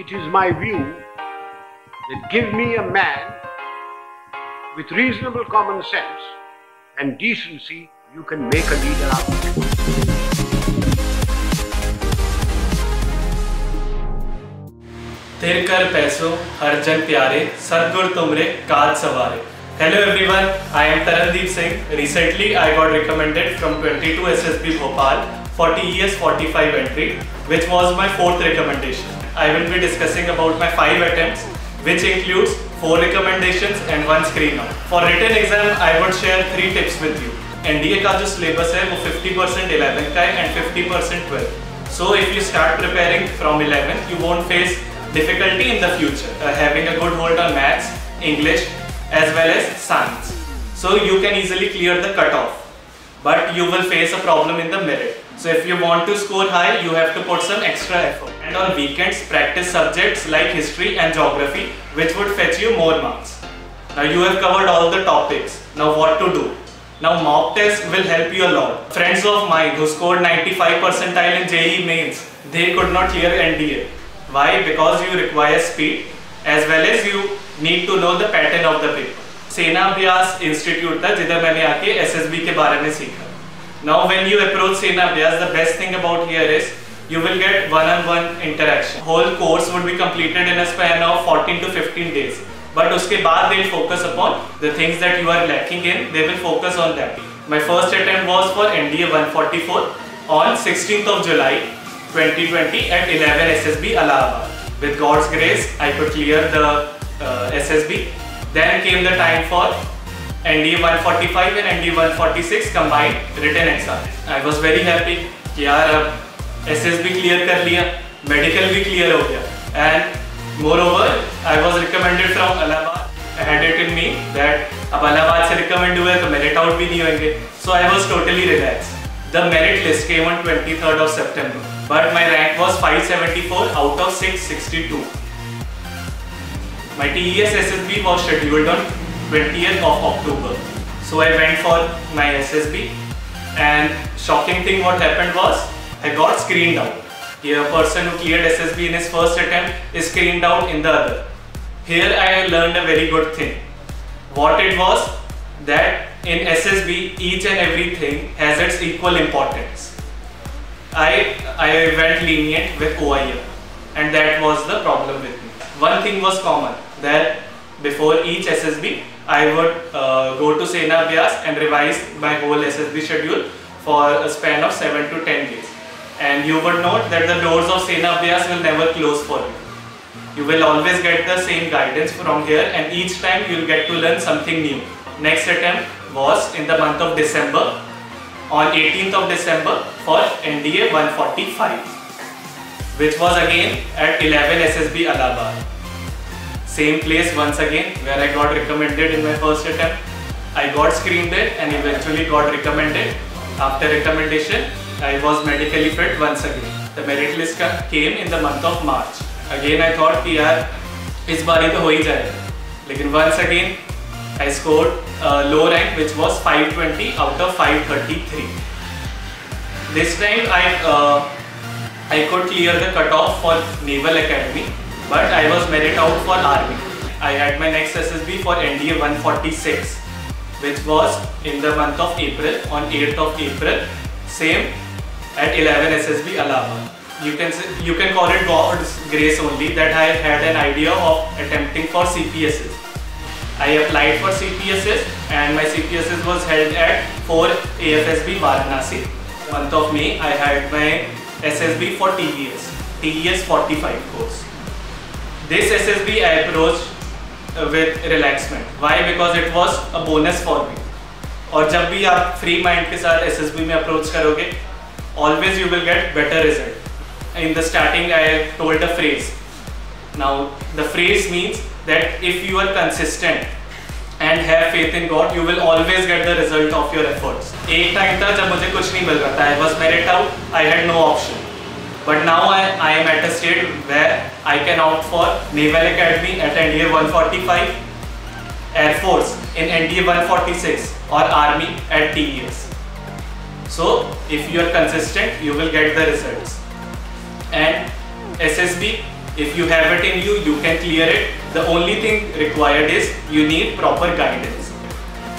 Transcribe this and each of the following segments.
It is my view that give me a man with reasonable common sense and decency, you can make a leader out of him. थिर कर पैसों हर जन प्यारे सदगुर तुमरे काज सवारे. Hello everyone, I am Tarandeep Singh. Recently I got recommended from 22 SSB Bhopal for TES 45 entry, which was my 4th recommendation. I will be discussing about my 5 attempts, which includes 4 recommendations and 1 screen out. For written exam, I would share 3 tips with you. NDA का जो syllabus है वो 50% 11th का है and 50% 12th. So if you start preparing from 11th, you won't face difficulty in the future, having a good hold on maths, English as well as science. So you can easily clear the cutoff, but you will face a problem in the merit. So if you want to score high, you have to put some extra effort. And on weekends, practice subjects like history and geography, which would fetch you more marks. Now you have covered all the topics. Now what to do? Now mock test will help you a lot. Friends of mine who scored 95 percentile in JEE mains, they could not clear NDA. Why? Because you require speed as well as you need to know the pattern of the paper. सेना अभ्यास institute था जिधर मैंने आके SSB के बारे में सीखा. Now when you approach सेना अभ्यास, the best thing about here is you will get one-on-one interaction. Whole course would be completed in a span of 14 to 15 days. But उसके बाद they will focus upon the things that you are lacking in. They will focus on that. My first attempt was for NDA 144 on 16th of July 2020 at 11 SSB Allahabad. With God's grace, I could clear the SSB. Then came the time for NDA 145 and NDA 146 combined written exam. I was very happy कि यार अब SSB clear कर लिया, medical भी clear हो गया, and moreover I was recommended from Allahabad. I had it in me that अब Allahabad से recommend हुए तो merit out भी नहीं होंगे. So I was totally relaxed. The merit list came on 23rd of September, but my rank was 574 out of 662. My TES SSB was scheduled on 20th of October. So I went for my SSB, and shocking thing what happened was I got screened out. Here a person who cleared SSB in his first attempt is screened out in the other. Here I learned a very good thing. What it was that in SSB each and everything has its equal importance. I went lenient with OIM, and that was the problem with me. One thing was common, that before each SSB I would go to Sena Abhyas and revise my whole SSB schedule for a span of 7 to 10 days. And you would note that the doors of Sena Abhyas will never close for you. You will always get the same guidance from here, and each time you will get to learn something new. Next attempt was in the month of December, on 18th of December for NDA 145, which was again at 11 SSB Allahabad. Same place once again where I got recommended in my first attempt. I got screened it and eventually got recommended. After recommendation, I was medically fit once again. The merit list came in the month of March. Again I thought कि यार इस बारी तो हो ही जाएगा. लेकिन once again I scored a low rank, which was 520 out of 533. This time I could clear the cutoff for Naval Academy, but I was merit out for Army. I had my next SSB for NDA 146, which was in the month of April, on 8th of April, same at 11 SSB Allahabad. You can call it God's grace only that I had an idea of attempting for CPSs. I applied for CPSs and my CPSs was held at 4 AFSB Varanasi. Month of May, I had my SSB for TES 45 course. This SSB I approached with relaxment. Why? Because it was a bonus for me. और जब भी आप free mind के साथ SSB में approach करोगे, always you will get better result. In the starting, I told a phrase. Now the phrase means that if you are consistent and have faith in God, you will always get the result of your efforts. एक time था जब मुझे कुछ नहीं मिल रहा था. I was merit out. I had no option. But now I am at a state where I can opt for Naval Academy at NDA 145, Air Force in NDA 146, or Army at TES. So if you are consistent, you will get the results. And SSB If you have it in you, you can clear it. The only thing required is you need proper guidance.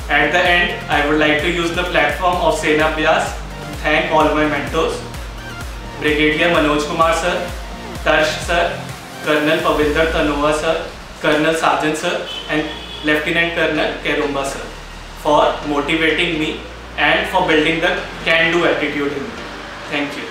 At the end, I would like to use the platform of Sena Abhyas to thank all my mentors, Brigadier Manoj Kumar sir, Tarsh sir, Colonel Pavinder Tanoa sir, Colonel Sajan sir and Lieutenant Colonel Kerumba sir for motivating me and for building the can-do attitude in me. Thank you.